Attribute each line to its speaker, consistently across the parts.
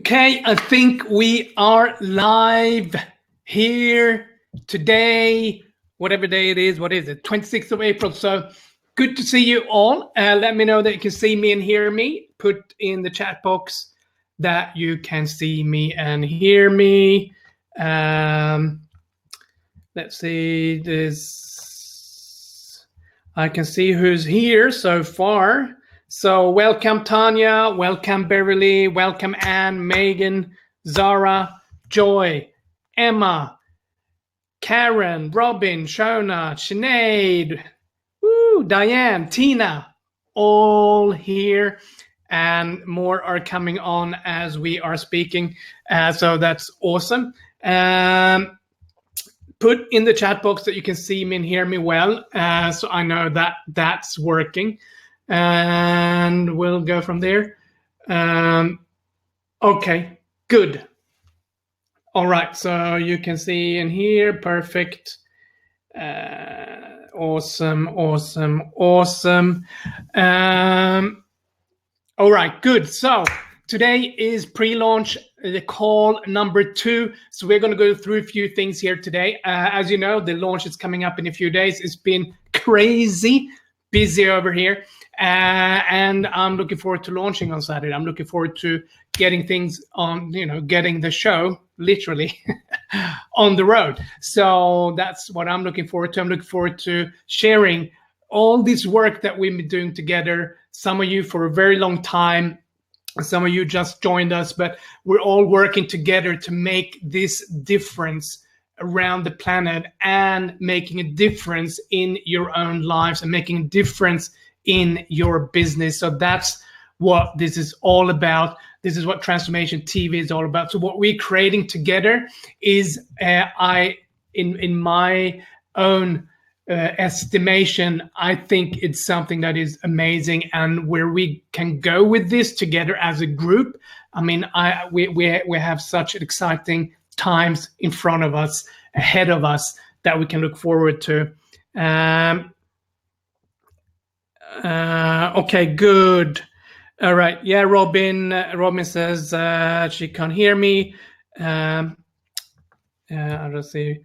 Speaker 1: Okay, I think we are live here today, whatever day it is. What is it? 26th of April. So good to see you all. Let me know that you can see me and hear me. Put in the chat box that you can see me and hear me. Let's see this. I can see who's here so far. So welcome Tanya, welcome Beverly, welcome Anne, Megan, Zara, Joy, Emma, Karen, Robin, Shona, Sinead, Diane, Tina, all here, and more are coming on as we are speaking. So that's awesome. Put in the chat box that you can see me and hear me well, so I know that that's working. And we'll go from there. Okay, good. All right, so you can see and hear, perfect. Awesome. All right, good. So today is pre-launch, the call number 2. So we're going to go through a few things here today. As you know, the launch is coming up in a few days. It's been crazy busy over here. And I'm looking forward to launching on Saturday. I'm looking forward to getting things on, getting the show literally on the road. So that's what I'm looking forward to. I'm looking forward to sharing all this work that we've been doing together. Some of you for a very long time, some of you just joined us, but we're all working together to make this difference around the planet and making a difference in your own lives and making a difference in your business. So that's what this is all about. This is what Transformation TV is all about. So what we're creating together is, in my own estimation, I think it's something that is amazing, and where we can go with this together as a group. I mean, we have such exciting times in front of us, ahead of us, that we can look forward to. Okay, good. All right. Yeah, Robin says she can't hear me. I'll just see.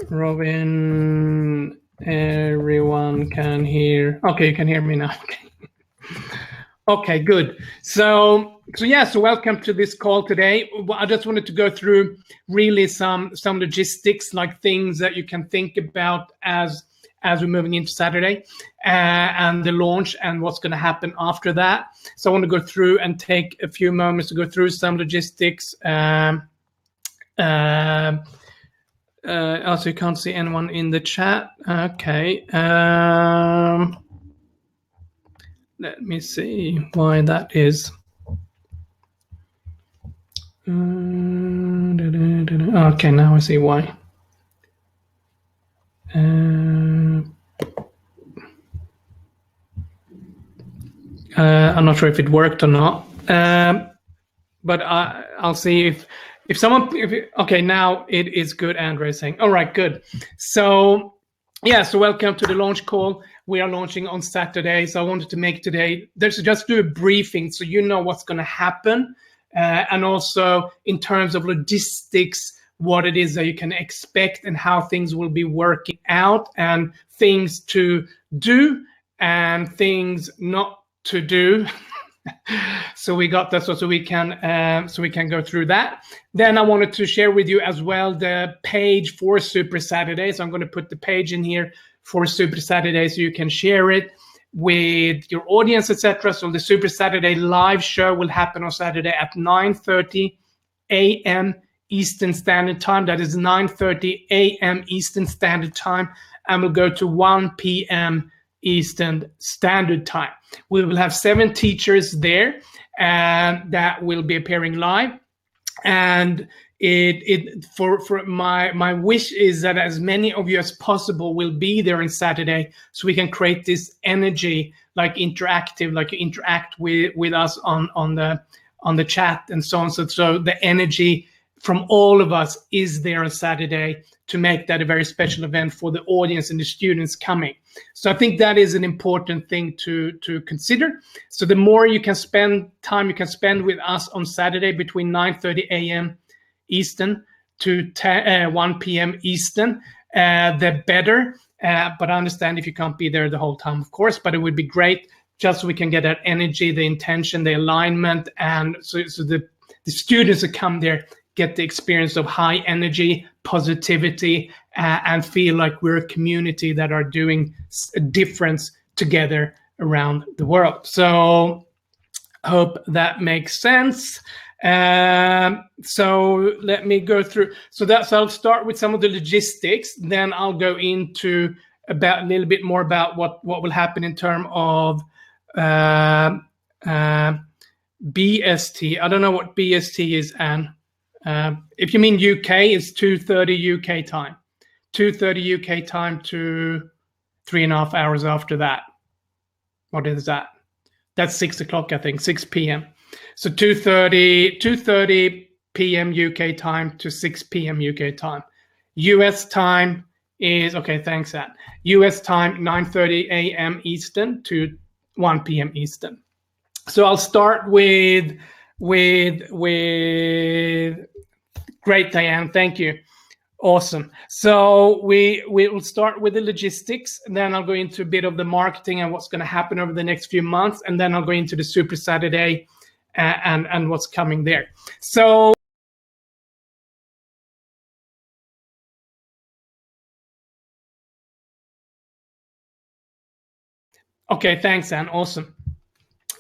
Speaker 1: Robin, everyone can hear. Okay, you can hear me now. Okay. Okay, good. So welcome to this call today. I just wanted to go through really some logistics, like things that you can think about as we're moving into Saturday and the launch and what's going to happen after that. So I want to go through and take a few moments to go through some logistics. Also, you can't see anyone in the chat. Okay. Let me see why that is. Okay, now I see why. I'm not sure if it worked or not, but I'll see if someone. Okay, now it is good. Andrew is saying, all right, good. So welcome to the launch call. We are launching on Saturday, so I wanted to make today. Just do a briefing so you know what's going to happen, and also in terms of logistics, what it is that you can expect and how things will be working out, and things to do and things not to do. So we got that, so we can go through that. Then I wanted to share with you as well the page for Super Saturday. So I'm going to put the page in here for Super Saturday so you can share it with your audience, etc. So the Super Saturday live show will happen on Saturday at 9:30 a.m. Eastern Standard Time. That is 9:30 a.m. Eastern Standard Time, and we'll go to 1 p.m. Eastern Standard Time. We will have 7 teachers there, and that will be appearing live. And for my wish is that as many of you as possible will be there on Saturday, so we can create this energy, like interactive, like you interact with us on the chat and so on. So the energy from all of us is there on Saturday to make that a very special event for the audience and the students coming. So I think that is an important thing to consider. So the more you can spend with us on Saturday between 9:30 a.m. Eastern to 1 p.m. Eastern, the better. But I understand if you can't be there the whole time, of course, but it would be great just so we can get that energy, the intention, the alignment, and so the students that come there get the experience of high energy, positivity, and feel like we're a community that are doing a difference together around the world. So I hope that makes sense. So let me go through. So I'll start with some of the logistics. Then I'll go into a little bit more about what will happen in terms of BST. I don't know what BST is, Anne. If you mean UK, it's 2:30 UK time. 2:30 UK time to 3.5 hours after that. What is that? That's 6 o'clock, I think, 6 p.m. So 2:30 p.m. UK time to 6 p.m. UK time. US time is, okay, thanks, Anne. US time, 9:30 a.m. Eastern to 1 p.m. Eastern. So I'll start with great, Diane, thank you. Awesome. So we will start with the logistics, and then I'll go into a bit of the marketing and what's going to happen over the next few months, and then I'll go into the Super Saturday and what's coming there. So okay, thanks, Anne. Awesome.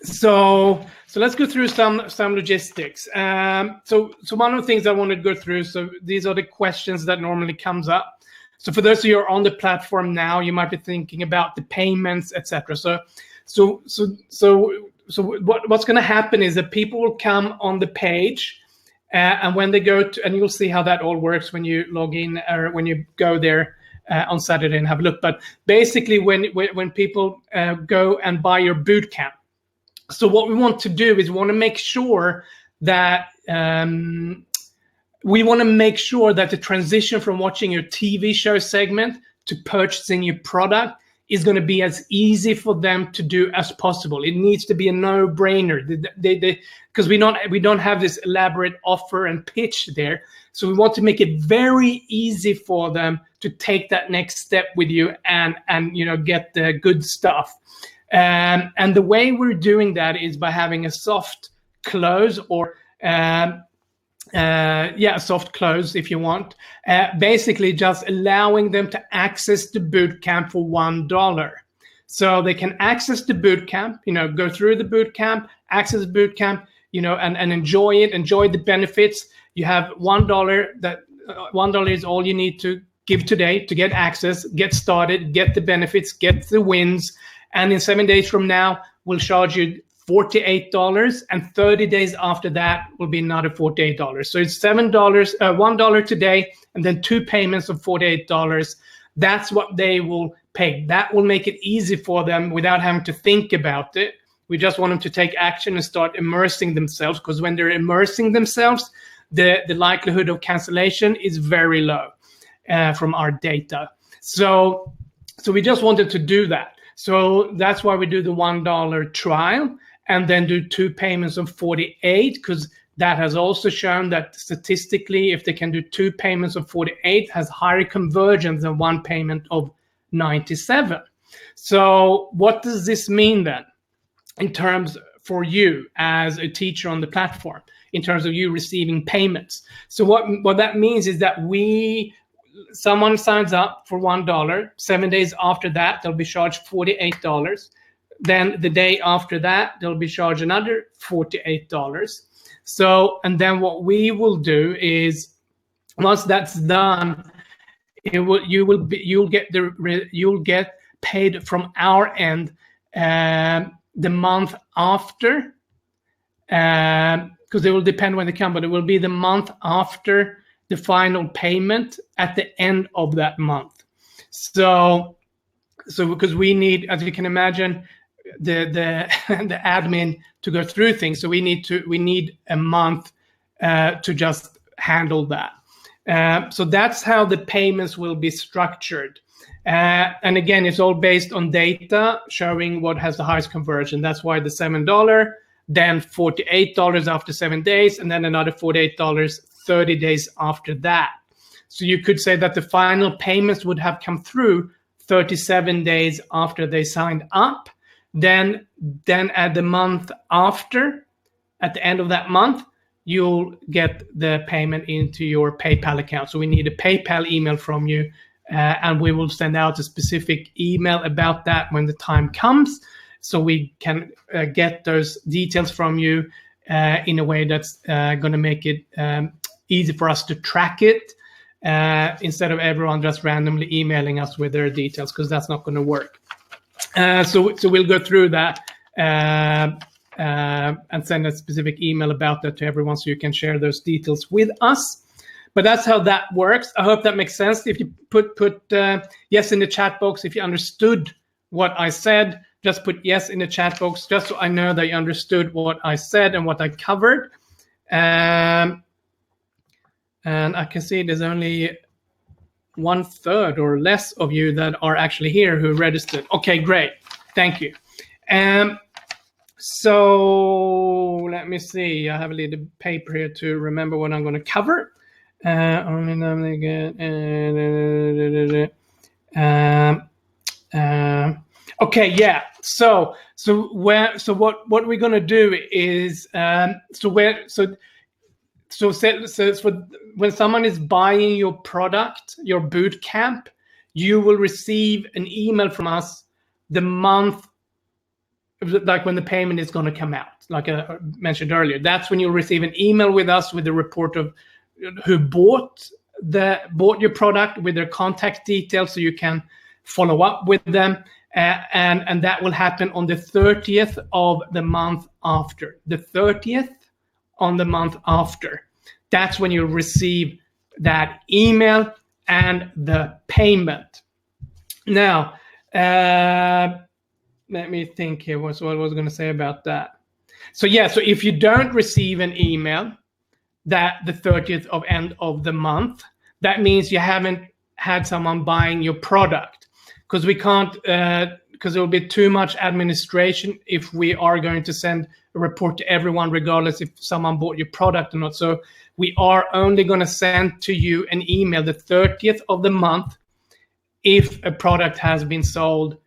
Speaker 1: So let's go through some logistics. So one of the things I wanted to go through. So these are the questions that normally comes up. So for those of you who are on the platform now, you might be thinking about the payments, etc. So what's going to happen is that people will come on the page, and when they go to, and you'll see how that all works when you log in or when you go there on Saturday and have a look. But basically, when people go and buy your boot camp. So what we want to do is we want to make sure that the transition from watching your TV show segment to purchasing your product is going to be as easy for them to do as possible. It needs to be a no-brainer because we don't have this elaborate offer and pitch there. So we want to make it very easy for them to take that next step with you and get the good stuff. And the way we're doing that is by having a soft close or a soft close if you want. Basically just allowing them to access the bootcamp for $1. So they can access the bootcamp, go through the bootcamp, access the bootcamp, and enjoy it, enjoy the benefits. You have $1. That $1 is all you need to give today to get access, get started, get the benefits, get the wins. And in 7 days from now, we'll charge you $48, and 30 days after that will be another $48. So it's $1 today, and then 2 payments of $48. That's what they will pay. That will make it easy for them without having to think about it. We just want them to take action and start immersing themselves, because when they're immersing themselves, the likelihood of cancellation is very low from our data. So we just wanted to do that. So that's why we do the $1 trial and then do 2 payments of $48, because that has also shown that statistically, if they can do 2 payments of $48, has higher conversion than 1 payment of $97. So what does this mean then in terms for you as a teacher on the platform, in terms of you receiving payments? So what that means is that someone signs up for $1. 7 days after that, they'll be charged $48. Then the day after that, they'll be charged another $48. So, and then what we will do is, once that's done, you'll get paid from our end the month after, because it will depend when they come, but it will be the month after the final payment at the end of that month. So because we need, as you can imagine, the admin to go through things. So we need a month to just handle that. So that's how the payments will be structured. And again, it's all based on data showing what has the highest conversion. That's why the $7, then $48 after 7 days, and then another $48 30 days after that. So you could say that the final payments would have come through 37 days after they signed up. Then at the month after, at the end of that month, you'll get the payment into your PayPal account. So we need a PayPal email from you, and we will send out a specific email about that when the time comes, so we can get those details from you in a way that's going to make it easy for us to track it, instead of everyone just randomly emailing us with their details, because that's not going to work. So we'll go through that and send a specific email about that to everyone, so you can share those details with us. But that's how that works. I hope that makes sense. If you put yes in the chat box if you understood what I said, just put yes in the chat box, just so I know that you understood what I said and what I covered. And I can see there's only 1/3 or less of you that are actually here who registered. Okay, great. Thank you. So let me see. I have a little paper here to remember what I'm going to cover. Only normally get. Okay, yeah. So what we're going to do is when someone is buying your product, your boot camp, you will receive an email from us the month, like when the payment is going to come out, like I mentioned earlier. That's when you'll receive an email with us with a report of who bought your product with their contact details, so you can follow up with them. And that will happen on the 30th of the month after. The 30th on the month after. That's when you'll receive that email and the payment. Now, let me think here. What I was going to say about that. So yeah, so if you don't receive an email that the 30th of end of the month, that means you haven't had someone buying your product, because we can't, because it will be too much administration if we are going to send a report to everyone, regardless if someone bought your product or not. So we are only going to send to you an email the 30th of the month if a product has been sold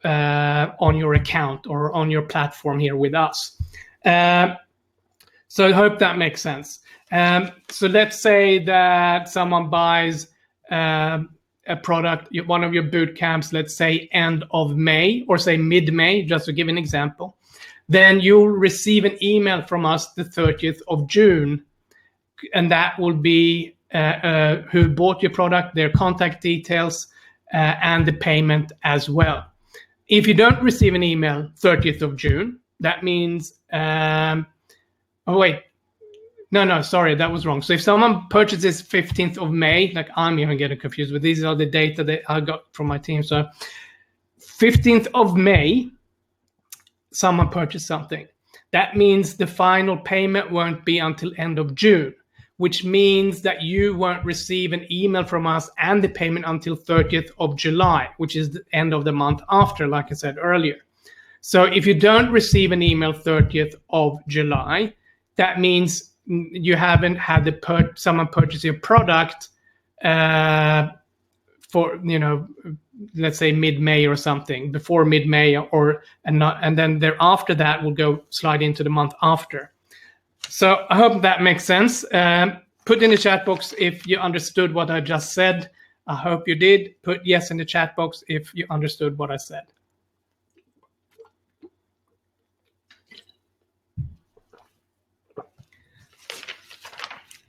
Speaker 1: on your account or on your platform here with us. So I hope that makes sense. So let's say that someone buys a product, one of your boot camps, let's say end of May or say mid-May, just to give an example. Then you'll receive an email from us the 30th of June, and that will be who bought your product, their contact details, and the payment as well. If you don't receive an email 30th of June, that means, sorry, that was wrong. So if someone purchases 15th of May, like I'm even getting confused, but these are the data that I got from my team. So 15th of May, someone purchased something. That means the final payment won't be until end of June, which means that you won't receive an email from us and the payment until 30th of July, which is the end of the month after, like I said earlier. So if you don't receive an email 30th of July, that means you haven't had someone purchase your product for, let's say mid-May or something, before mid-May, and then thereafter that will go slide into the month after. So I hope that makes sense. Put in the chat box if you understood what I just said. I hope you did. Put yes in the chat box if you understood what I said.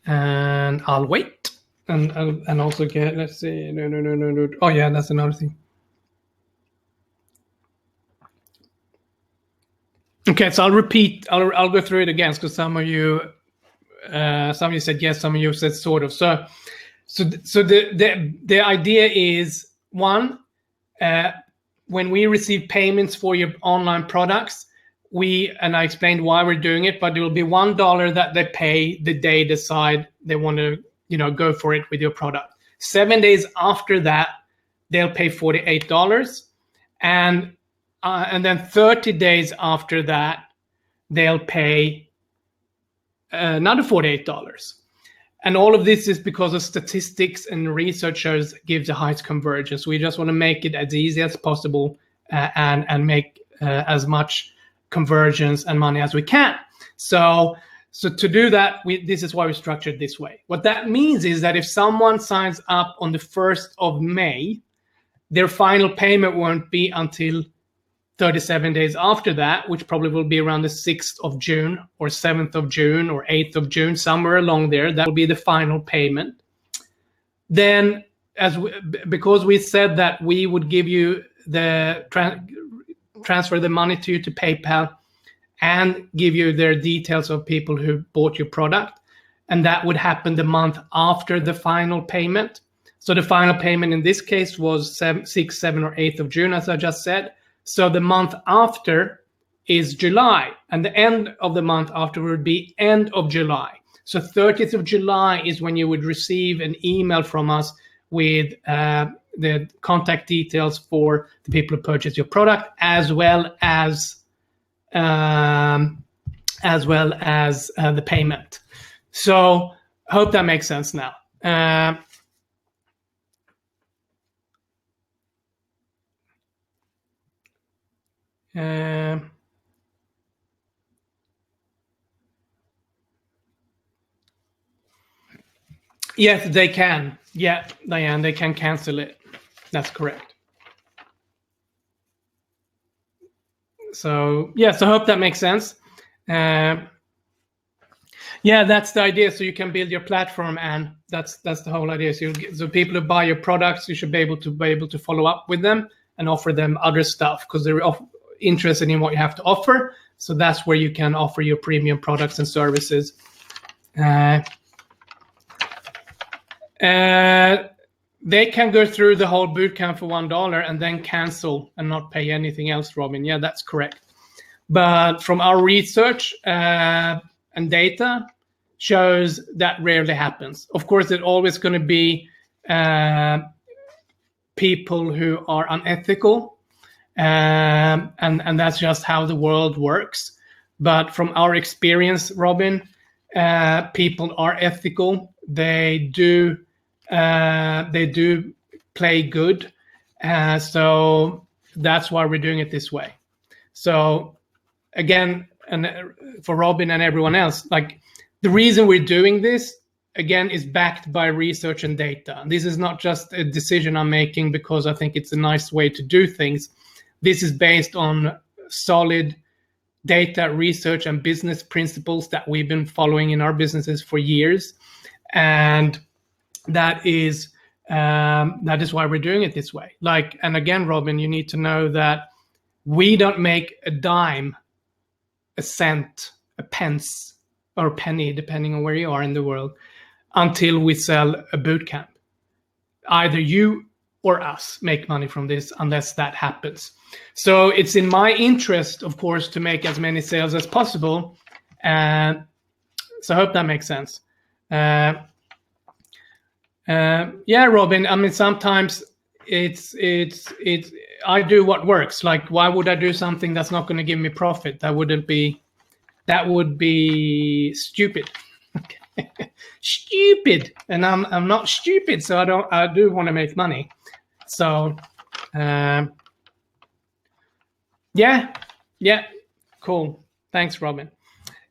Speaker 1: And I'll wait and also get, let's see, no. Oh yeah, that's another thing. Okay, so I'll repeat. I'll go through it again because some of you said yes, some of you said sort of. So the idea is, one, when we receive payments for your online products, and I explained why we're doing it, but it will be $1 that they pay the day they decide they want to, go for it with your product. 7 days after that, they'll pay $48, and then 30 days after that, they'll pay another $48. And all of this is because of statistics and researchers give the highest convergence. We just want to make it as easy as possible and make as much convergence and money as we can. So to do that, this is why we structured this way. What that means is that if someone signs up on the 1st of May, their final payment won't be until 37 days after that, which probably will be around the 6th of June or 7th of June or 8th of June, somewhere along there. That will be the final payment. Then, because we said that we would give you the transfer the money to you to PayPal and give you their details of people who bought your product, and that would happen the month after the final payment. So the final payment in this case was 6th, 7th, or 8th of June, as I just said. So the month after is July, and the end of the month after would be end of July. So 30th of July is when you would receive an email from us with the contact details for the people who purchase your product, as well as the payment. So hope that makes sense now. Yes, they can. Yeah, Diane, they can cancel it. That's correct. So yes, I hope that makes sense. Yeah, that's the idea. So you can build your platform, and that's the whole idea. So people who buy your products, you should be able to follow up with them and offer them other stuff because they're interested in what you have to offer. So that's where you can offer your premium products and services. They can go through the whole bootcamp for $1 and then cancel and not pay anything else, Robin. Yeah, that's correct. But from our research and data shows that rarely happens. Of course, there's always going to be people who are unethical, and that's just how the world works. But from our experience, Robin, people are ethical. They do play good. So that's why we're doing it this way. So again, and for Robin and everyone else, like the reason we're doing this again is backed by research and data. This is not just a decision I'm making because I think it's a nice way to do things. This is based on solid data, research, and business principles that we've been following in our businesses for years. And that is why we're doing it this way. Like, and again, Robin, you need to know that we don't make a dime, a cent, a pence, or a penny, depending on where you are in the world, until we sell a boot camp. Either you or us make money from this unless that happens. So it's in my interest, of course, to make as many sales as possible. So I hope that makes sense. Yeah, Robin, I mean, sometimes it's I do what works. Like, why would I do something that's not going to give me profit? That would be stupid. Stupid. And I'm not stupid, so I do want to make money. So yeah, cool. Thanks, Robin.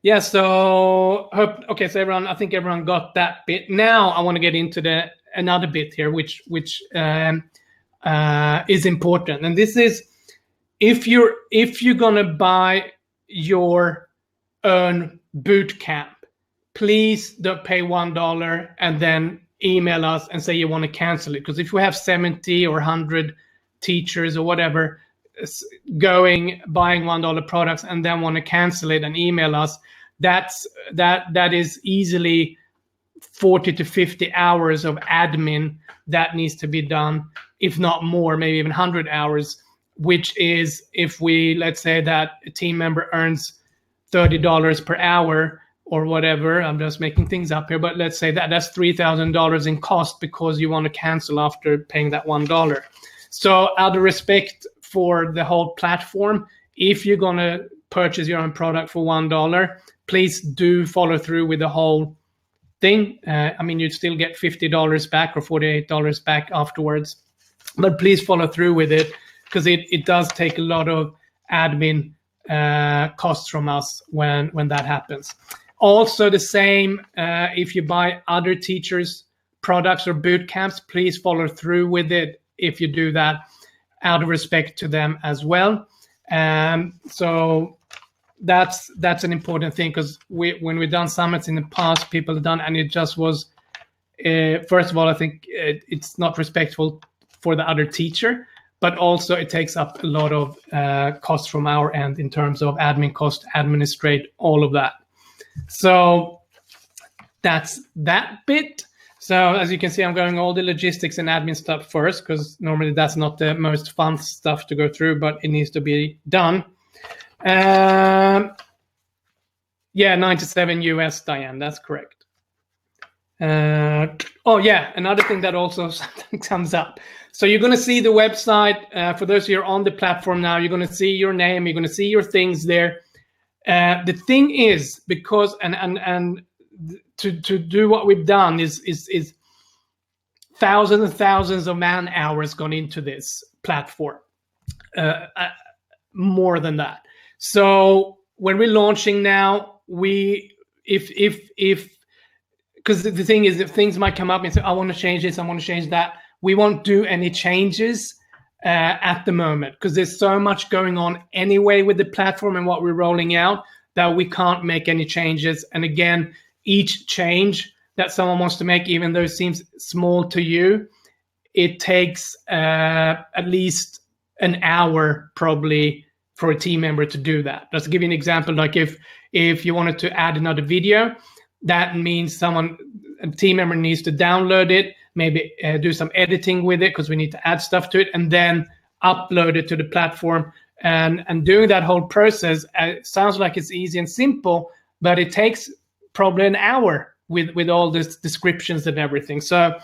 Speaker 1: Yeah, so so everyone, I think everyone got that bit. Now I want to get into another bit here, which is important, and this is if you're gonna buy your own boot camp, please don't pay $1 and then email us and say you want to cancel it. Because if we have 70 or 100 teachers or whatever buying $1 products and then want to cancel it and email us, that is easily 40 to 50 hours of admin that needs to be done, if not more, maybe even 100 hours, which is, if let's say that a team member earns $30 per hour or whatever, I'm just making things up here, but let's say that's $3,000 in cost because you want to cancel after paying that $1. So out of respect for the whole platform, if you're going to purchase your own product for $1, please do follow through with the whole thing. I mean, you'd still get $50 back or $48 back afterwards, but please follow through with it, because it does take a lot of admin costs from us when that happens. Also the same, if you buy other teachers' products or boot camps, please follow through with it if you do that, out of respect to them as well. So that's an important thing, because when we've done summits in the past, people have done, and it just was, first of all, I think it's not respectful for the other teacher, but also it takes up a lot of costs from our end in terms of admin cost, administrate, all of that. So that's that bit. So as you can see, I'm going all the logistics and admin stuff first, because normally that's not the most fun stuff to go through, but it needs to be done. Yeah, 97 US, Diane, that's correct. Oh yeah, another thing that also comes up. So you're going to see the website. For those who are on the platform now, you're going to see your name, you're going to see your things there. The thing is, because and to do what we've done is thousands and thousands of man hours gone into this platform, more than that. So when we're launching now, if because the thing is, if things might come up and say, I want to change this, I want to change that, we won't do any changes at the moment, because there's so much going on anyway with the platform and what we're rolling out that we can't make any changes. And again, each change that someone wants to make, even though it seems small to you, it takes at least an hour probably for a team member to do that. Just to give you an example, like if you wanted to add another video, that means a team member needs to download it, maybe do some editing with it, because we need to add stuff to it, and then upload it to the platform. And doing that whole process sounds like it's easy and simple, but it takes probably an hour with all these descriptions and everything. So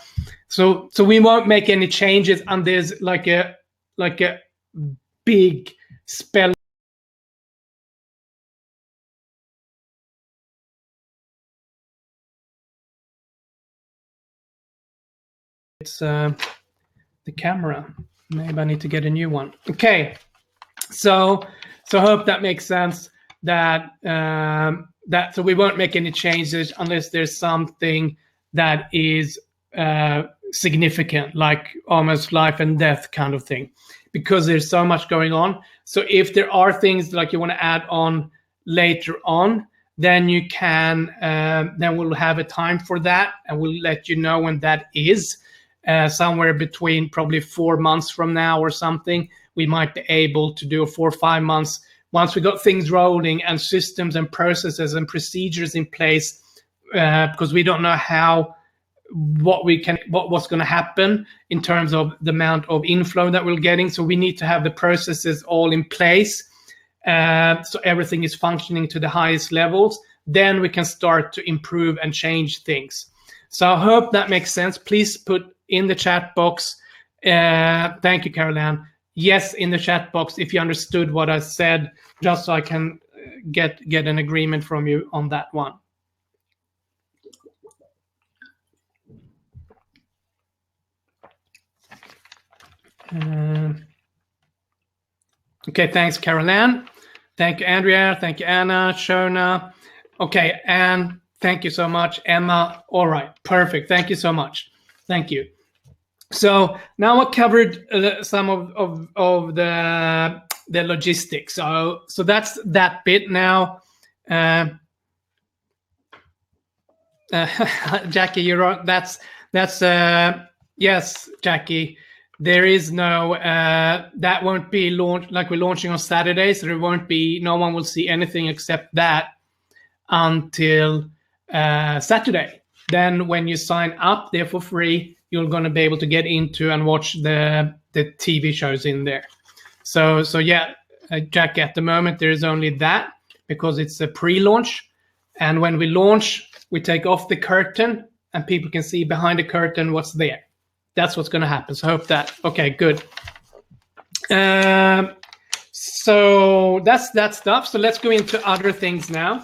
Speaker 1: we won't make any changes, and there's like a big spell. It's the camera. Maybe I need to get a new one. Okay, so I hope that makes sense. That so we won't make any changes unless there's something that is significant, like almost life and death kind of thing, because there's so much going on. So if there are things like you want to add on later on, then you can. Then we'll have a time for that, and we'll let you know when that is. Somewhere between probably 4 months from now or something, we might be able to do 4 or 5 months once we got things rolling and systems and processes and procedures in place, because we don't know what's going to happen in terms of the amount of inflow that we're getting. So we need to have the processes all in place, so everything is functioning to the highest levels. Then we can start to improve and change things. So I hope that makes sense. Please put in the chat box. Thank you, Caroline. Yes, in the chat box, if you understood what I said, just so I can get an agreement from you on that one. Okay, thanks, Caroline. Thank you, Andrea. Thank you, Anna, Shona. Okay, and thank you so much, Emma. All right, perfect. Thank you so much. Thank you. So now I covered some of the logistics. So that's that bit now. Jackie, you're on. That's yes, Jackie. There is no that won't be launched, like we're launching on Saturday, so there won't be, no one will see anything except that until Saturday. Then when you sign up there for free, you're going to be able to get into and watch the TV shows in there. So yeah, Jack, at the moment there is only that, because it's a pre-launch, and when we launch, we take off the curtain and people can see behind the curtain what's there. That's what's going to happen. So I hope that, okay, good. So that's that stuff. So let's go into other things now.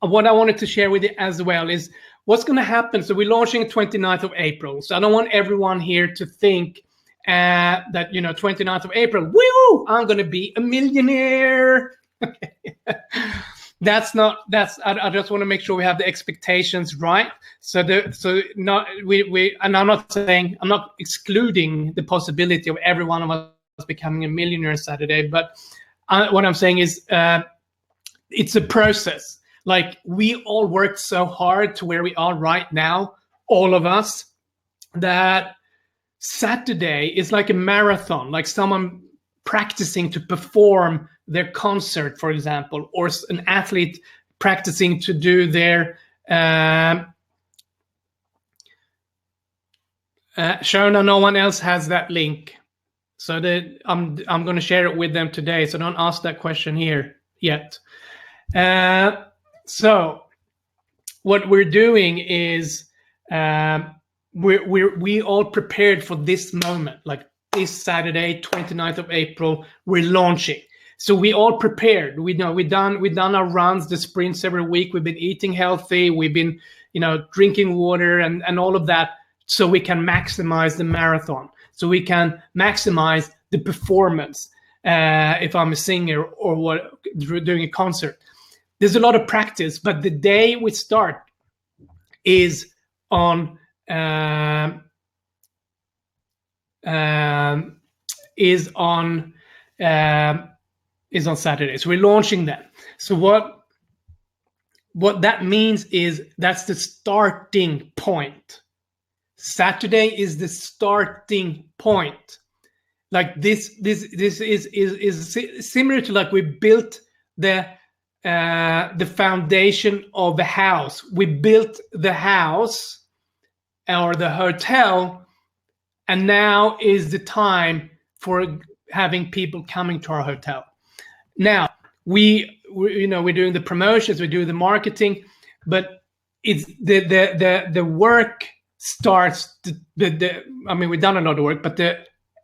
Speaker 1: What I wanted to share with you as well is what's going to happen. So we're launching 29th of April. So I don't want everyone here to think that, 29th of April, woo, I'm going to be a millionaire. I just want to make sure we have the expectations right. And I'm not excluding the possibility of every one of us becoming a millionaire Saturday, but what I'm saying is it's a process. Like, we all worked so hard to where we are right now, all of us, that Saturday is like a marathon, like someone practicing to perform their concert, for example, or an athlete practicing to do their Shona, no one else has that link, so I'm going to share it with them today, so don't ask that question here yet. So what we're doing is we all prepared for this moment, like this Saturday, 29th of April, we're launching. So we all prepared. We've done our runs, the sprints every week. We've been eating healthy. We've been, drinking water and all of that, so we can maximize the marathon. So we can maximize the performance. If I'm a singer or doing a concert, there's a lot of practice. But the day we start is on Saturday. So we're launching that. So what that means is that's the starting point. Saturday is the starting point. Like this is similar to, like, we built the foundation of the house. We built the house or the hotel, and now is the time for having people coming to our hotel. Now we're doing the promotions, we do the marketing, but it's the work starts. We've done a lot of work, but the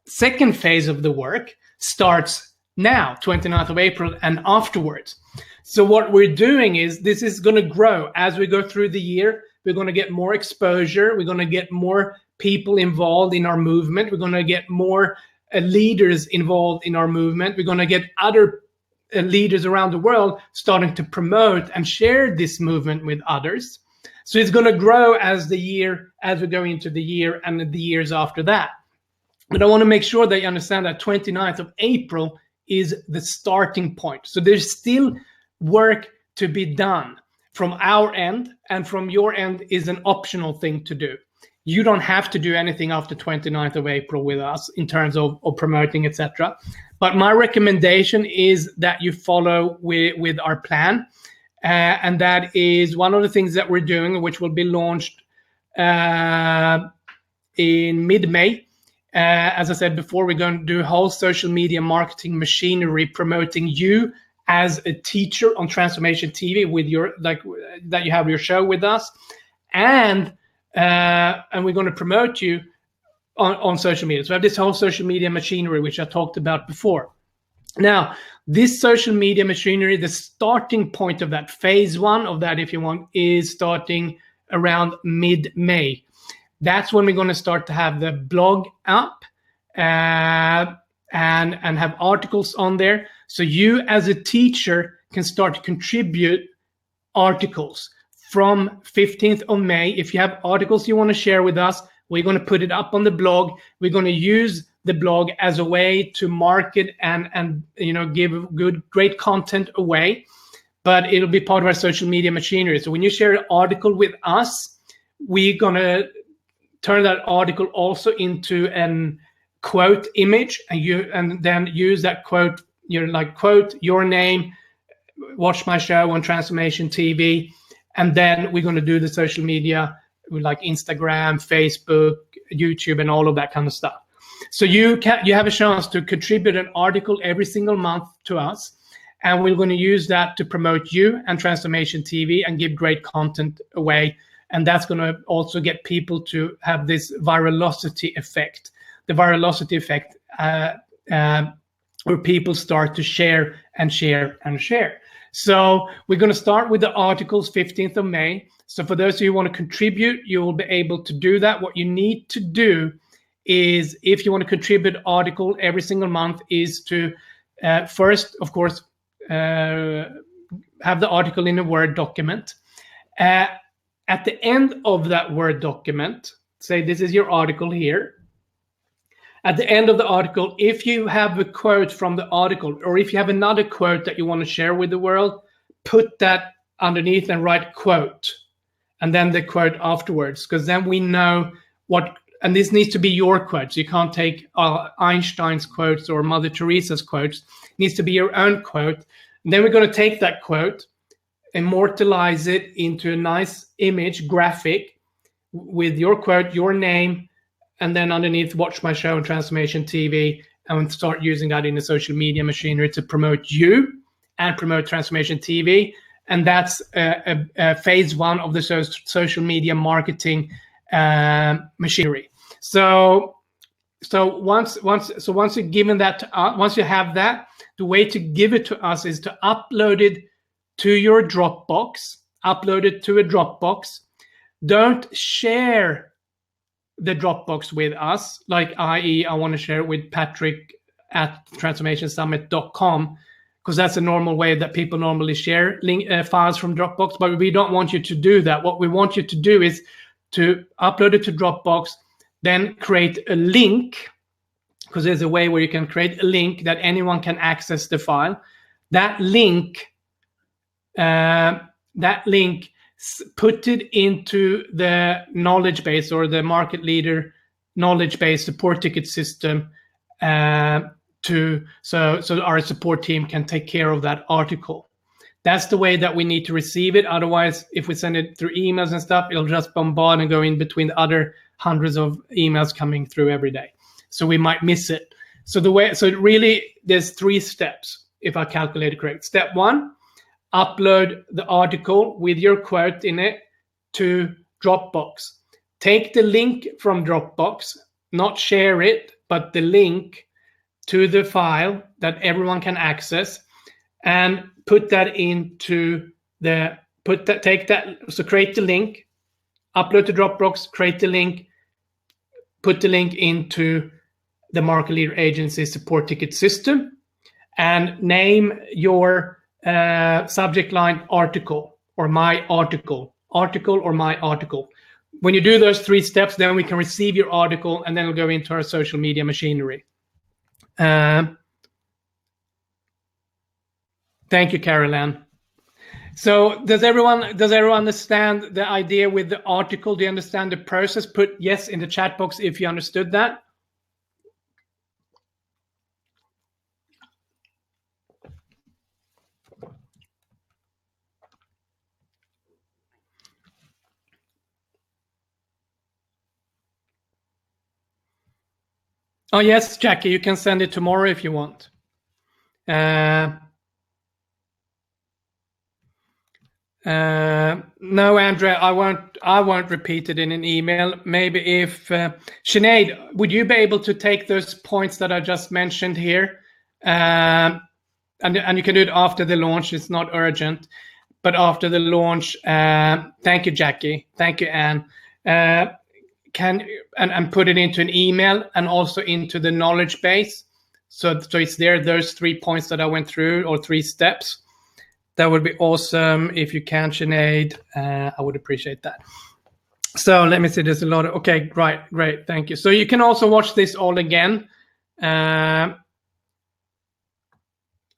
Speaker 1: second phase of the work starts now, 29th of April and afterwards. So what we're doing is, this is going to grow as we go through the year. We're going to get more exposure. We're going to get more people involved in our movement. We're going to get more leaders involved in our movement. We're going to get other leaders around the world starting to promote and share this movement with others. So it's going to grow as we go into the year and the years after that. But I want to make sure that you understand that 29th of April is the starting point. So there's still work to be done from our end, and from your end is an optional thing to do. You don't have to do anything after 29th of April with us in terms of promoting, etc. But my recommendation is that you follow with our plan. And that is one of the things that we're doing, which will be launched in mid-May. As I said before, we're going to do a whole social media marketing machinery promoting you as a teacher on Transformation TV with that you have your show with us, and we're going to promote you on social media. So we have this whole social media machinery, which I talked about before. Now, this social media machinery, the starting point of that, phase one of that, if you want, is starting around mid-May. That's when we're going to start to have the blog up and have articles on there. So you as a teacher can start to contribute articles from 15th of May. If you have articles you want to share with us, we're going to put it up on the blog. We're going to use the blog as a way to market and give great content away, but it'll be part of our social media machinery. So when you share an article with us, we're going to turn that article also into an quote image, and then use that quote, quote your name, watch my show on Transformation TV, and then we're going to do the social media like Instagram, Facebook, YouTube, and all of that kind of stuff. So you have a chance to contribute an article every single month to us, and we're going to use that to promote you and Transformation TV and give great content away. And that's going to also get people to have this virality effect. the virality effect, where people start to share and share and share. So we're going to start with the articles 15th of May. So for those of you who want to contribute, you will be able to do that. What you need to do is, if you want to contribute article every single month, is to first, of course, have the article in a Word document. At the end of that Word document, say this is your article here. At the end of the article, if you have a quote from the article, or if you have another quote that you want to share with the world, put that underneath and write quote, and then the quote afterwards, because then we know what, and this needs to be your quotes. You can't take Einstein's quotes or Mother Teresa's quotes. It needs to be your own quote. And then we're going to take that quote, immortalize it into a nice image graphic with your quote, your name, and then underneath, watch my show on Transformation TV, and start using that in the social media machinery to promote you and promote Transformation TV. And that's phase one of the social media marketing machinery. So once you've given that to us, once you have that, the way to give it to us is to upload it to your Dropbox. Upload it to a Dropbox. Don't share the Dropbox with us, like i.e. I want to share it with Patrick at transformationsummit.com, because that's a normal way that people normally share files from Dropbox, but we don't want you to do that. What we want you to do is to upload it to Dropbox, then create a link, because there's a way where you can create a link that anyone can access the file. That link, put it into the knowledge base, or the market leader knowledge base support ticket system, so our support team can take care of that article. That's the way that we need to receive it. Otherwise, if we send it through emails and stuff, it'll just bombard and go in between the other hundreds of emails coming through every day. So we might miss it. So really, there's 3 steps, if I calculate it correct. Step 1, upload the article with your quote in it to Dropbox. Take the link from Dropbox, not share it, but the link to the file that everyone can access, and put that into so create the link, upload to Dropbox, create the link, put the link into the Market Leader Agency support ticket system, and name your subject line article, or my article, or my article. When you do those 3 steps, then we can receive your article, and then it'll go into our social media machinery. Thank you, Carol Ann. So does everyone understand the idea with the article? Do you understand the process? Put yes in the chat box if you understood that. Oh yes, Jackie, you can send it tomorrow if you want. No, Andrea, I won't repeat it in an email. Maybe if Sinead, would you be able to take those points that I just mentioned here, and you can do it after the launch. It's not urgent, but after the launch. Thank you, Jackie. Thank you, Anne. And put it into an email and also into the knowledge base. So it's there. Those 3 points that I went through, or 3 steps. That would be awesome if you can, Sinead. I would appreciate that. So let me see. There's a lot of, okay, right, great, thank you. So you can also watch this all again. Let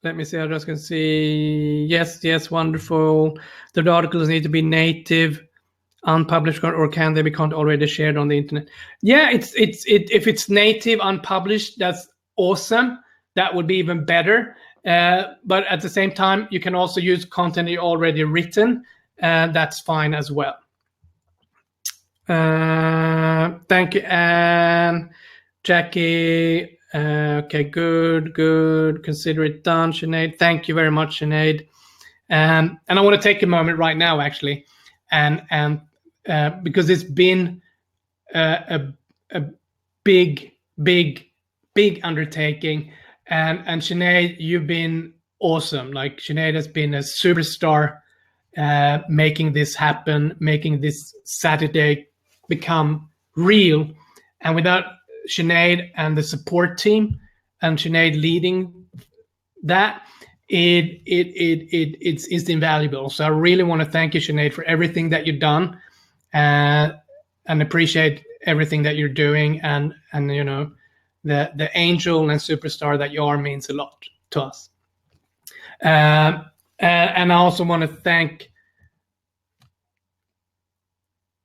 Speaker 1: me see. I just can see. Yes, wonderful. The articles need to be native, unpublished, or can they be already shared on the internet? Yeah, if it's native, unpublished, that's awesome. That would be even better. But at the same time, you can also use content you already written. That's fine as well. Thank you, Anne. Jackie. Okay, good. Consider it done, Sinead. Thank you very much, Sinead. And I want to take a moment right now, actually, and because it's been a big big undertaking. And Sinead, you've been awesome. Like, Sinead has been a superstar, making this happen, making this Saturday become real. And without Sinead and the support team, and Sinead leading that, it's invaluable. So I really want to thank you, Sinead, for everything that you've done, and appreciate everything that you're doing. And you know, the angel and superstar that you are means a lot to us. And I also want to thank.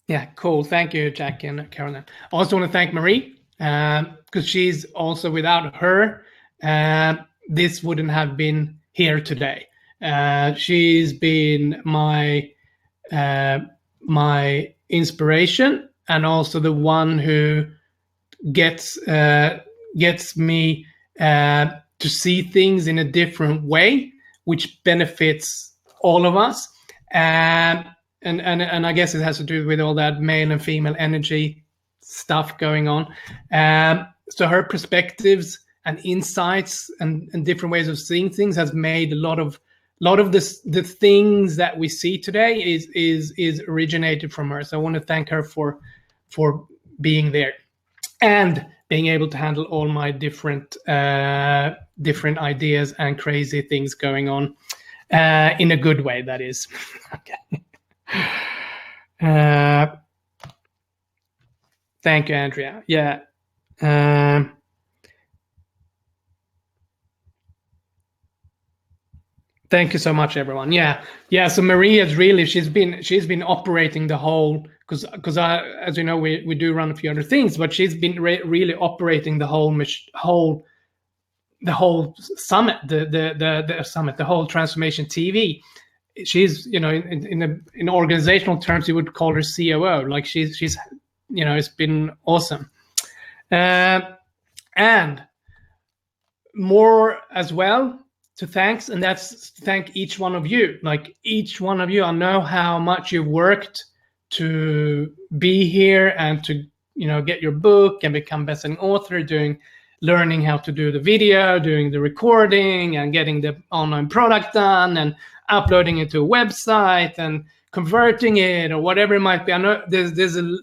Speaker 1: Yeah, cool. Thank you, Jackie and Caroline. I also want to thank Marie, because she's also, without her, this wouldn't have been here today. She's been my inspiration, and also the one who gets me to see things in a different way, which benefits all of us. And I guess it has to do with all that male and female energy stuff going on. So her perspectives and insights and different ways of seeing things has made a lot of the things that we see today is originated from her. So I want to thank her for being there and being able to handle all my different ideas and crazy things going on, in a good way, that is. Okay. Thank you, Andrea. Yeah. Thank you so much, everyone. Yeah. So Maria's really, she's been operating the whole, because as you know, we do run a few other things, but she's been really operating the whole summit, the summit, the whole Transformation TV. She's, you know, in organizational terms, you would call her COO. Like, she's you know, it's been awesome. And more as well to thanks, and that's to thank each one of you. Like, each one of you, I know how much you've worked to be here and to, you know, get your book and become best-selling author, learning how to do the video, doing the recording, and getting the online product done, and uploading it to a website, and converting it, or whatever it might be. I know there's a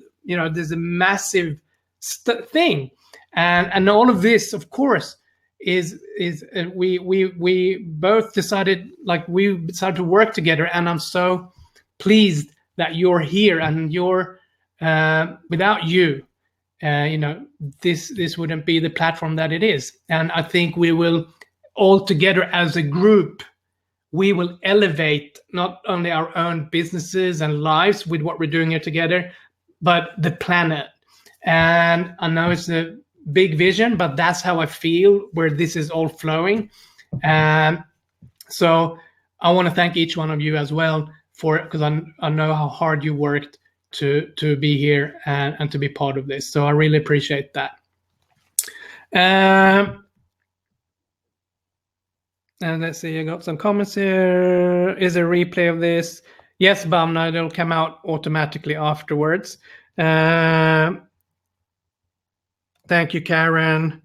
Speaker 1: massive thing, and all of this, of course, is we both decided, like, we decided to work together, and I'm so pleased that you're here, and you're without you, you know, this wouldn't be the platform that it is. And I think we will all together as a group, we will elevate not only our own businesses and lives with what we're doing here together, but the planet. And I know it's a big vision, but that's how I feel where this is all flowing. So I want to thank each one of you as well, because I know how hard you worked to be here and to be part of this. So I really appreciate that. And let's see, I got some comments here. Is a replay of this? Yes, Bamna, it'll come out automatically afterwards. Thank you, Karen.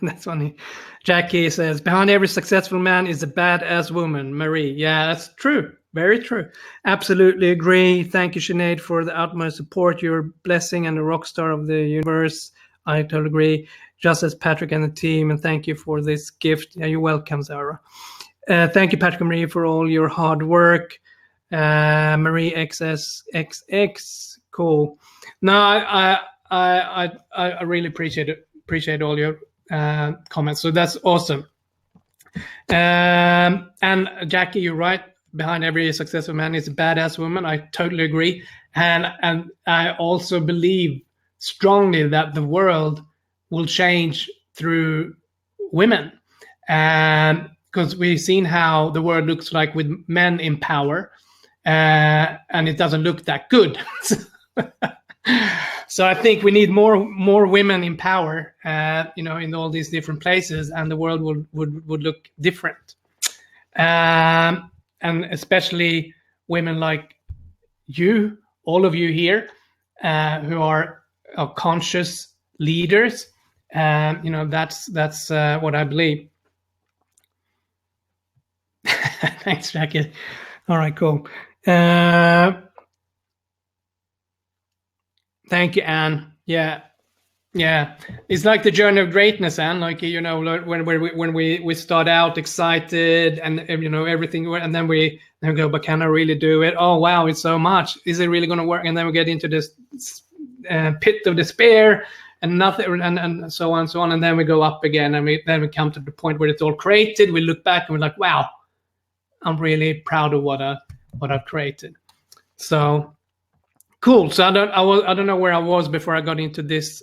Speaker 1: That's funny. Jackie says, behind every successful man is a badass woman, Marie. Yeah, that's true. Very true. Absolutely agree. Thank you, Sinead, for the utmost support. You're a blessing and a rock star of the universe. I totally agree. Just as Patrick and the team, and thank you for this gift. Yeah, you're welcome, Zara. Thank you, Patrick and Marie, for all your hard work. Marie XSXX, cool. No, I really appreciate all your comments. So that's awesome. And Jackie, you're right. Behind every successful man is a badass woman. I totally agree. And I also believe strongly that the world will change through women. Because we've seen how the world looks like with men in power, and it doesn't look that good. So I think we need more women in power, you know, in all these different places, and the world would look different. And especially women like you, all of you here, who are conscious leaders. That's what I believe. Thanks, Jackie. All right, cool. Thank you, Anne. Yeah. It's like the journey of greatness, Anne. Like, when we start out excited and everything, and then we go, but can I really do it? Oh wow, it's so much. Is it really going to work? And then we get into this pit of despair and nothing, and so on and so on, and then we go up again, and then we come to the point where it's all created. We look back and we're like, wow, I'm really proud of what I've created. So cool. So I don't know where I was before I got into this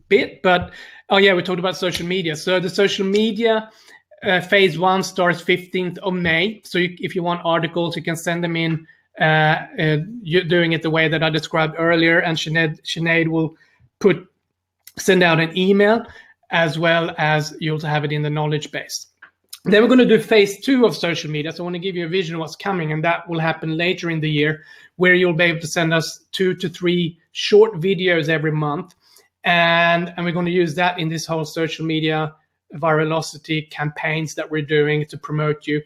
Speaker 1: bit, but we talked about social media. So the social media phase 1 starts 15th of May. So if you want articles, you can send them in. You're doing it the way that I described earlier, and Sinead will send out an email, as well as you also have it in the knowledge base. Then we're going to do phase 2 of social media. So I want to give you a vision of what's coming, and that will happen later in the year, where you'll be able to send us 2 to 3 short videos every month. And we're going to use that in this whole social media virality campaigns that we're doing to promote you.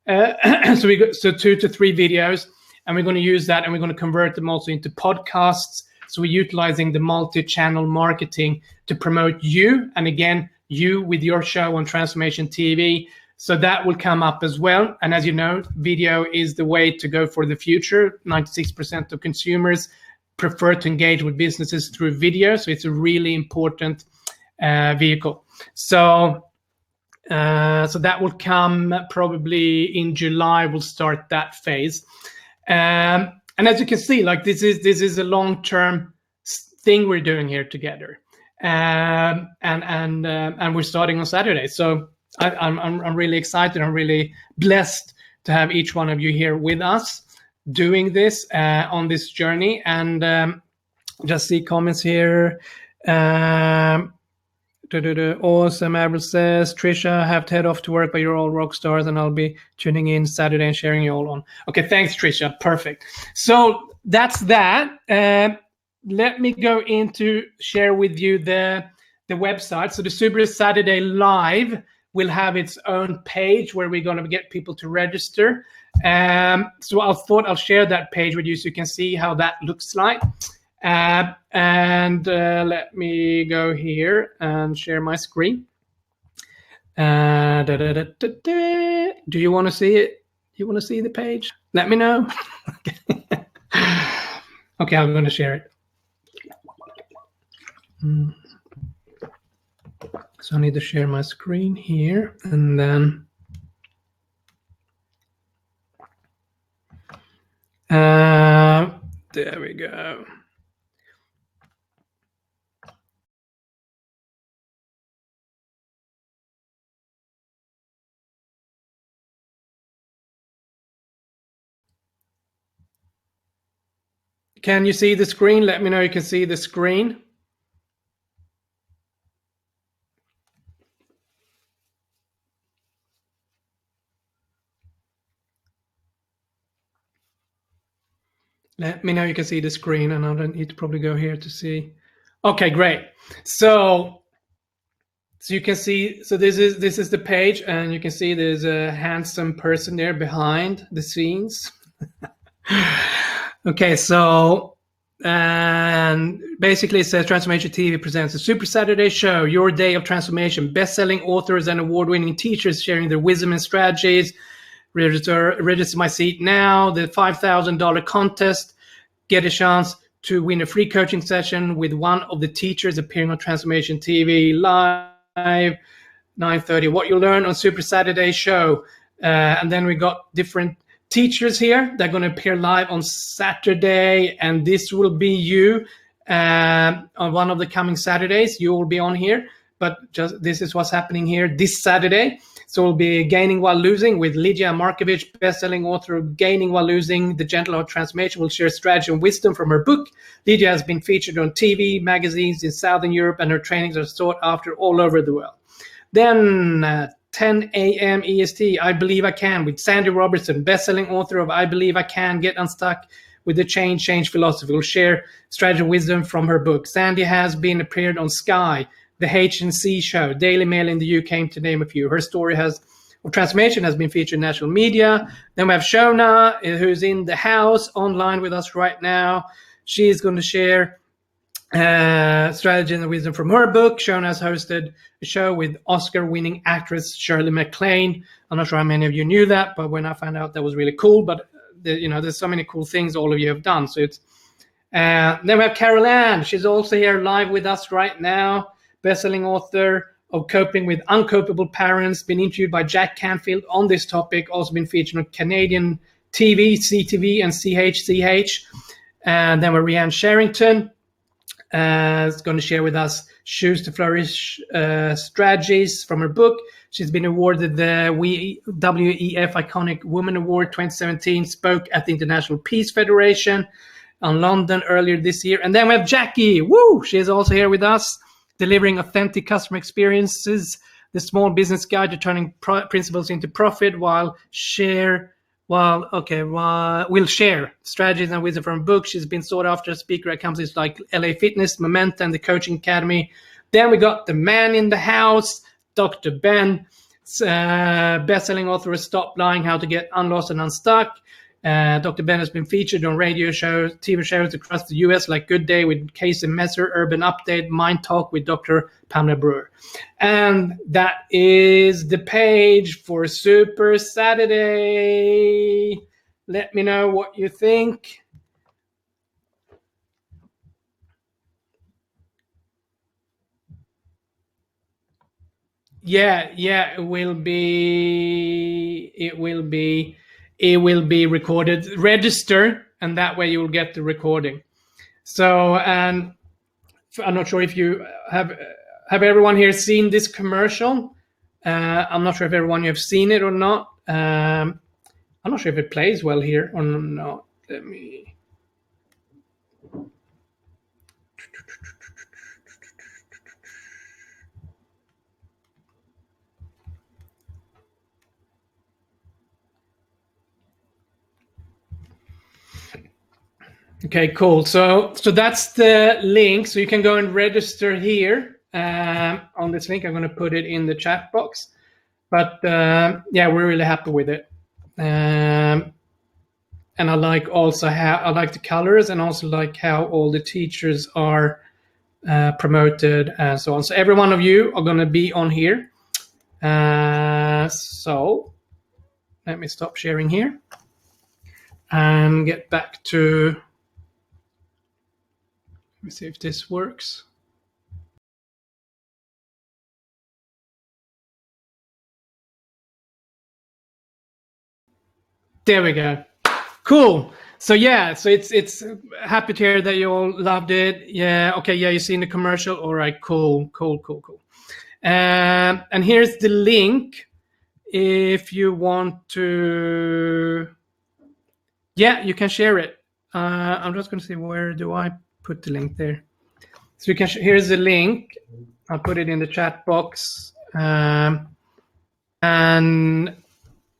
Speaker 1: So 2 to 3 videos, and we're going to use that, and we're going to convert them also into podcasts. So we're utilizing the multi-channel marketing to promote you, and again, you with your show on Transformation TV. So that will come up as well. And as you know, video is the way to go for the future. 96% of consumers prefer to engage with businesses through video. So it's a really important vehicle. So that will come probably in July. We'll start that phase. And as you can see, like this is a long-term thing we're doing here together. And we're starting on Saturday. So I'm really excited. I'm really blessed to have each one of you here with us doing this on this journey. And just see comments here. Awesome. Avril says, Trisha, I have to head off to work, but you're all rock stars, and I'll be tuning in Saturday and sharing you all on. Okay, thanks, Trisha. Perfect. So that's that. Let me go into share with you the website. So the Super Saturday Live will have its own page where we're going to get people to register. So I thought I'll share that page with you so you can see how that looks like. And let me go here and share my screen. Do you want to see it? You want to see the page? Let me know. Okay, I'm going to share it. So I need to share my screen here, and then there we go. Can you see the screen? Let me know you can see the screen. Let me know you can see the screen, and I don't need to probably go here to see. Okay, great. So you can see, so this is the page, and you can see there's a handsome person there behind the scenes. Okay, so and basically it says Transformation TV presents a Super Saturday Show, your day of transformation. Best-selling authors and award-winning teachers sharing their wisdom and strategies. Register my seat now. The $5,000 contest. Get a chance to win a free coaching session with one of the teachers appearing on Transformation TV live, 9:30. What you'll learn on Super Saturday Show. And then we got different teachers here. They're going to appear live on Saturday, and this will be you on one of the coming Saturdays. You will be on here, but just this is what's happening here this Saturday. So we'll be Gaining While Losing with Lydia Markovich, best-selling author of Gaining While Losing, The Gentle Art of Transformation. Will share strategy and wisdom from her book. Lydia has been featured on TV, magazines in Southern Europe, and her trainings are sought after all over the world. Then 10 a.m. EST, I Believe I Can with Sandy Robertson, best-selling author of I Believe I Can, Get Unstuck with the change philosophy. Will share strategy and wisdom from her book. Sandy has been appeared on Sky, the H&C show, Daily Mail in the UK, to name a few. Her story of transformation has been featured in national media. Then we have Shona, who's in the house online with us right now. She's going to share strategy and wisdom from her book. Shona has hosted a show with Oscar-winning actress Shirley MacLaine. I'm not sure how many of you knew that, but when I found out, that was really cool. But there's so many cool things all of you have done. So it's then we have Carol Ann. She's also here live with us right now. Best-selling author of Coping with Uncopable Parents. Been interviewed by Jack Canfield on this topic. Also been featured on Canadian TV, CTV, and CHCH. And then we have Rianne Sherrington. Is going to share with us Choose to Flourish strategies from her book. She's been awarded the WEF Iconic Woman Award 2017, spoke at the International Peace Federation in London earlier this year. And then we have Jackie. Woo! She is also here with us, delivering authentic customer experiences, the small business guide to turning principles into profit we'll share strategies and wisdom from a book. She's been sought after speaker at companies like LA Fitness, Momenta, and the Coaching Academy. Then we got the man in the house, Dr. Ben, best-selling author of Stop Lying, How to Get Unlost and Unstuck. Dr. Ben has been featured on radio shows, TV shows across the US like Good Day with Casey Messer, Urban Update, Mind Talk with Dr. Pamela Brewer. And that is the page for Super Saturday. Let me know what you think. Yeah, it will be recorded. Register, and that way you will get the recording. So, and I'm not sure if you have everyone here seen this commercial. I'm not sure if everyone you have seen it or not. I'm not sure if it plays well here or not. Let me. Okay, cool. So that's the link. So you can go and register here on this link. I'm going to put it in the chat box. But yeah, we're really happy with it. And I like also how I like the colors, and also like how all the teachers are promoted and so on. So every one of you are going to be on here. So let me stop sharing here and get back to. Let me see if this works. There we go. Cool. So yeah, so it's happy to hear that you all loved it. Yeah. Okay. Yeah, you've seen the commercial. All right. Cool. And here's the link if you want to. Yeah, you can share it. I'm just going to see, where do I put the link there? So you can. Here's the link. I'll put it in the chat box. And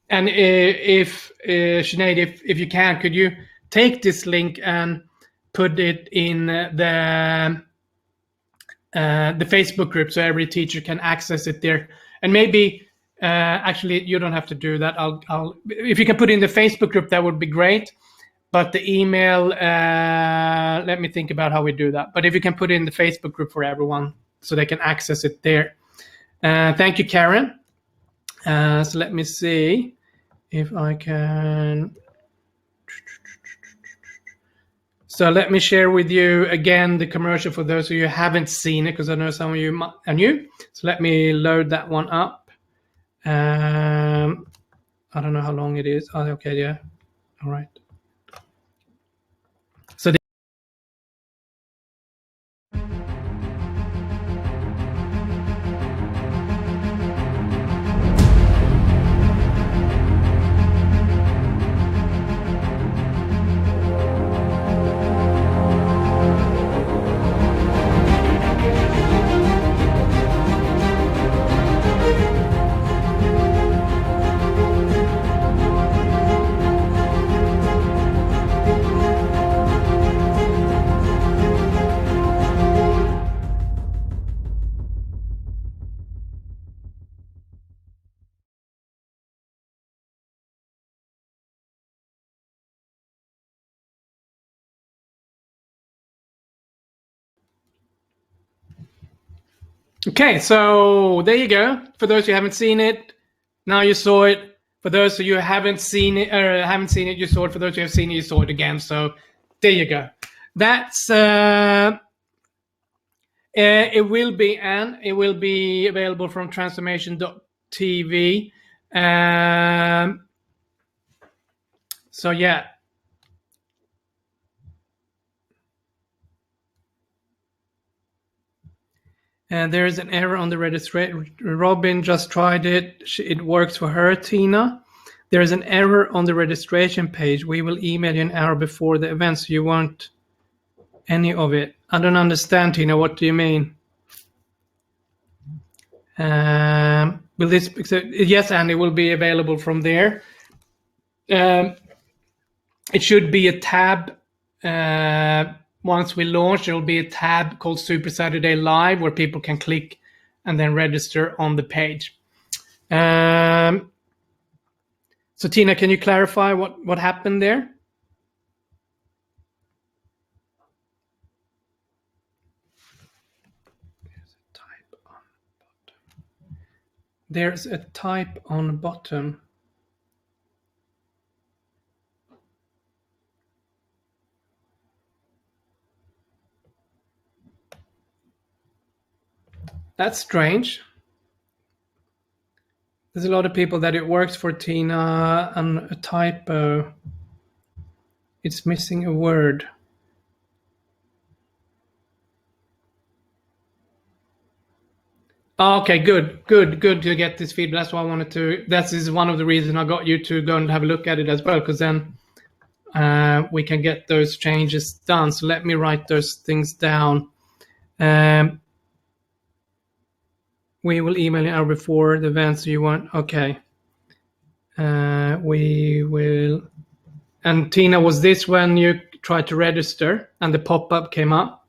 Speaker 1: if Sinead, if you can, could you take this link and put it in the Facebook group so every teacher can access it there? And maybe actually you don't have to do that. I'll if you can put it in the Facebook group, that would be great. But the email, let me think about how we do that. But if you can put it in the Facebook group for everyone so they can access it there. Thank you, Karen. So let me see if I can. So let me share with you again the commercial for those of you who haven't seen it, because I know some of you are new. So let me load that one up. I don't know how long it is. Oh, okay, yeah. All right. Okay, so there you go. For those who haven't seen it, now you saw it. For those of you who haven't seen it, you saw it. For those who have seen it, you saw it again. So there you go. That's it will be available from transformation.tv. So yeah. And there is an error on the registration. Robin just tried it. It works for her, Tina. There is an error on the registration page. We will email you an hour before the event, so you won't any of it. I don't understand, Tina. What do you mean? Will this? Yes, and it will be available from there. It should be a tab. Once we launch, there will be a tab called Super Saturday Live where people can click and then register on the page. So Tina, can you clarify what happened there? There's a type on bottom. That's strange. There's a lot of people that it works for, Tina, and a typo. It's missing a word. Okay, good to get this feedback. That's why I wanted to. That is one of the reasons I got you to go and have a look at it as well, because then we can get those changes done. So let me write those things down. We will email you an hour before the event, so you want. Okay. We will. And Tina, was this when you tried to register and the pop-up came up?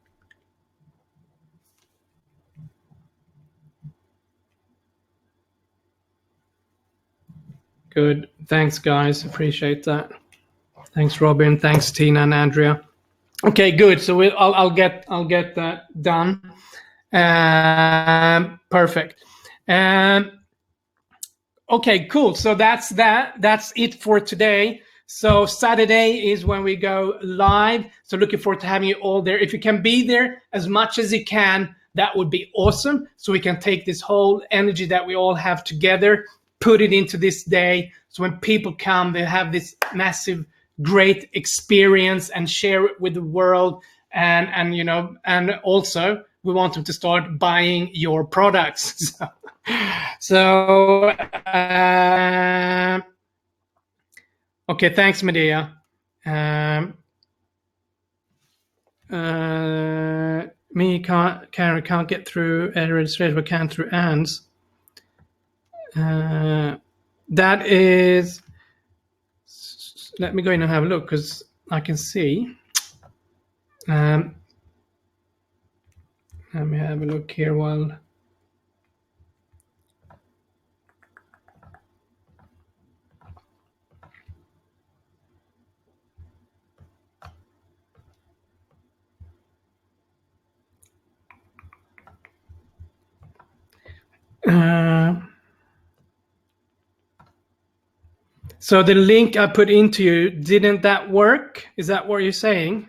Speaker 1: Good. Thanks, guys. Appreciate that. Thanks, Robin. Thanks, Tina and Andrea. Okay, good. So I'll get that done. Perfect. Okay, cool. So that's that. That's it for today. So Saturday is when we go live. So looking forward to having you all there. If you can be there as much as you can, that would be awesome. So we can take this whole energy that we all have together, put it into this day. So when people come, they have this massive, great experience and share it with the world. And you know, and also we want them to start buying your products. So okay, thanks, Medea. Me Karen can't get through registration, but can through ANDS. That is. Let me go in and have a look because I can see. Let me have a look here while. So the link I put into you, didn't that work? Is that what you're saying?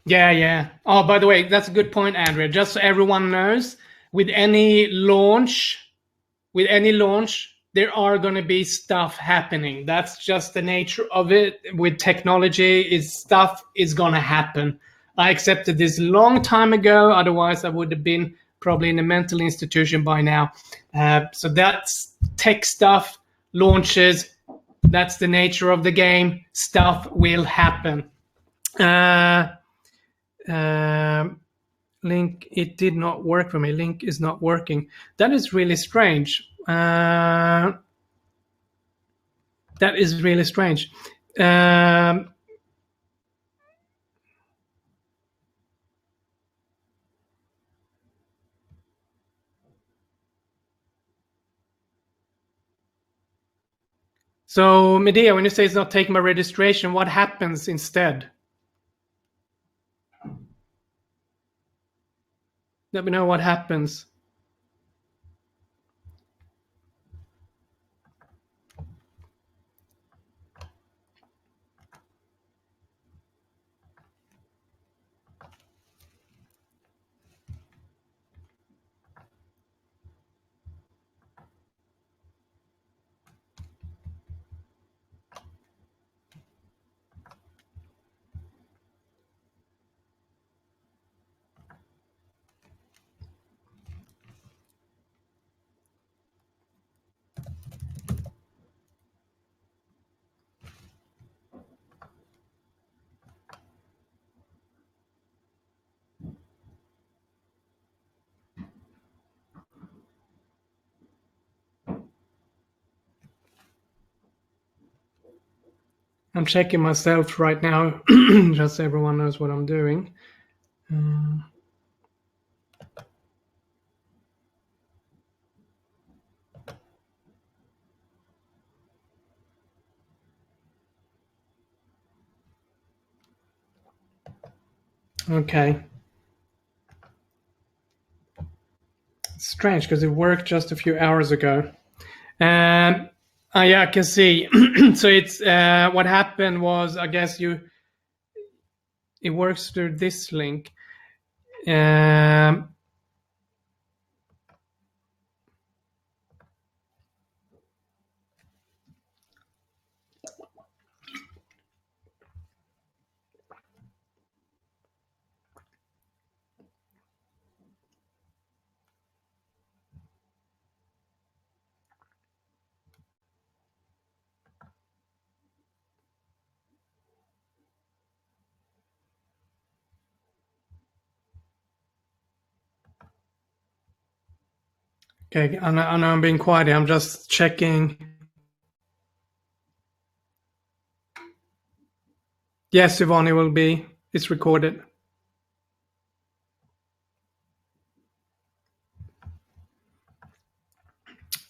Speaker 1: Yeah. Oh, by the way, that's a good point, Andrea. Just so everyone knows, with any launch, there are going to be stuff happening. That's just the nature of it. With technology, stuff is going to happen. I accepted this long time ago. Otherwise, I would have been probably in a mental institution by now. So that's tech stuff, launches. That's the nature of the game. Stuff will happen. Link, it did not work for me. Link is not working. That is really strange. That is really strange. So Medea, when you say it's not taking my registration, what happens instead? Let me know what happens. I'm checking myself right now, just so everyone knows what I'm doing. Okay. It's strange because it worked just a few hours ago. Yeah, I can see. So it's what happened was, I guess it works through this link. Okay, I know I'm being quiet. I'm just checking. Yes, Yvonne, it will be. It's recorded.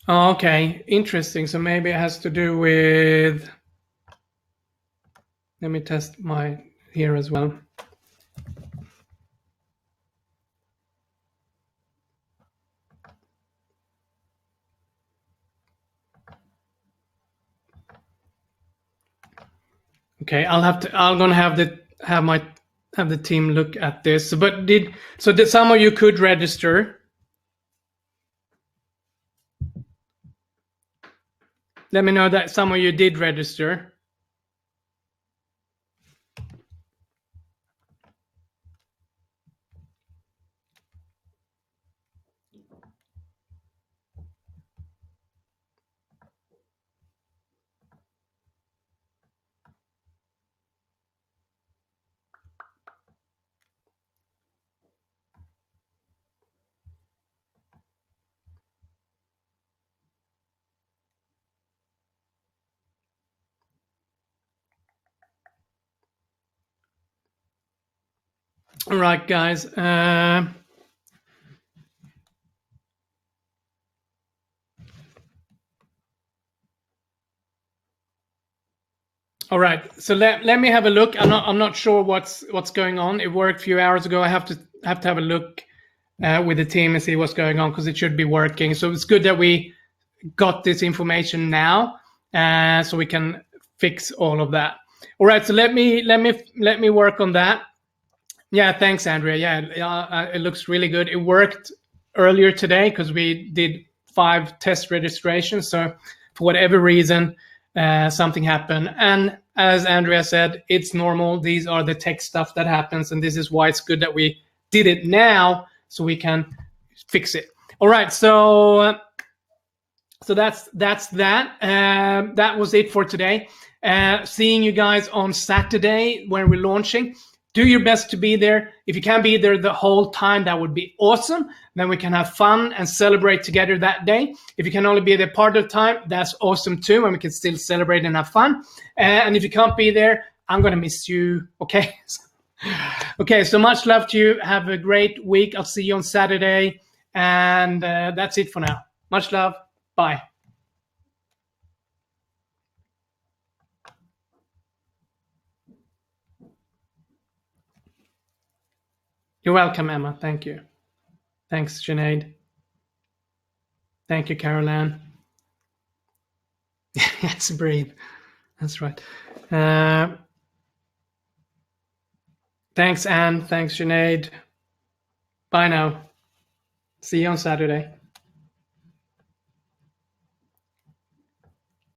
Speaker 1: Oh, okay, interesting. So maybe it has to do with. Let me test my here as well. Okay, I'm gonna have the team look at this. But did some of you could register? Let me know that some of you did register. All right, guys. All right. So let me have a look. I'm not sure what's going on. It worked a few hours ago. I have to have a look with the team and see what's going on because it should be working. So it's good that we got this information now, so we can fix all of that. All right. So let me work on that. Yeah. Thanks, Andrea. Yeah. It looks really good. It worked earlier today because we did 5 test registrations. So for whatever reason, something happened. And as Andrea said, it's normal. These are the tech stuff that happens. And this is why it's good that we did it now so we can fix it. All right. So that's that. That was it for today. Seeing you guys on Saturday when we're launching. Do your best to be there. If you can be there the whole time, that would be awesome. Then we can have fun and celebrate together that day. If you can only be there part of the time, that's awesome too, and we can still celebrate and have fun. And if you can't be there, I'm going to miss you, okay? Okay, so much love to you. Have a great week. I'll see you on Saturday. And that's it for now. Much love. Bye. You're welcome, Emma. Thank you. Thanks, Sinead. Thank you, Caroline. Yes, breathe. That's right. Thanks, Anne. Thanks, Sinead. Bye now. See you on Saturday.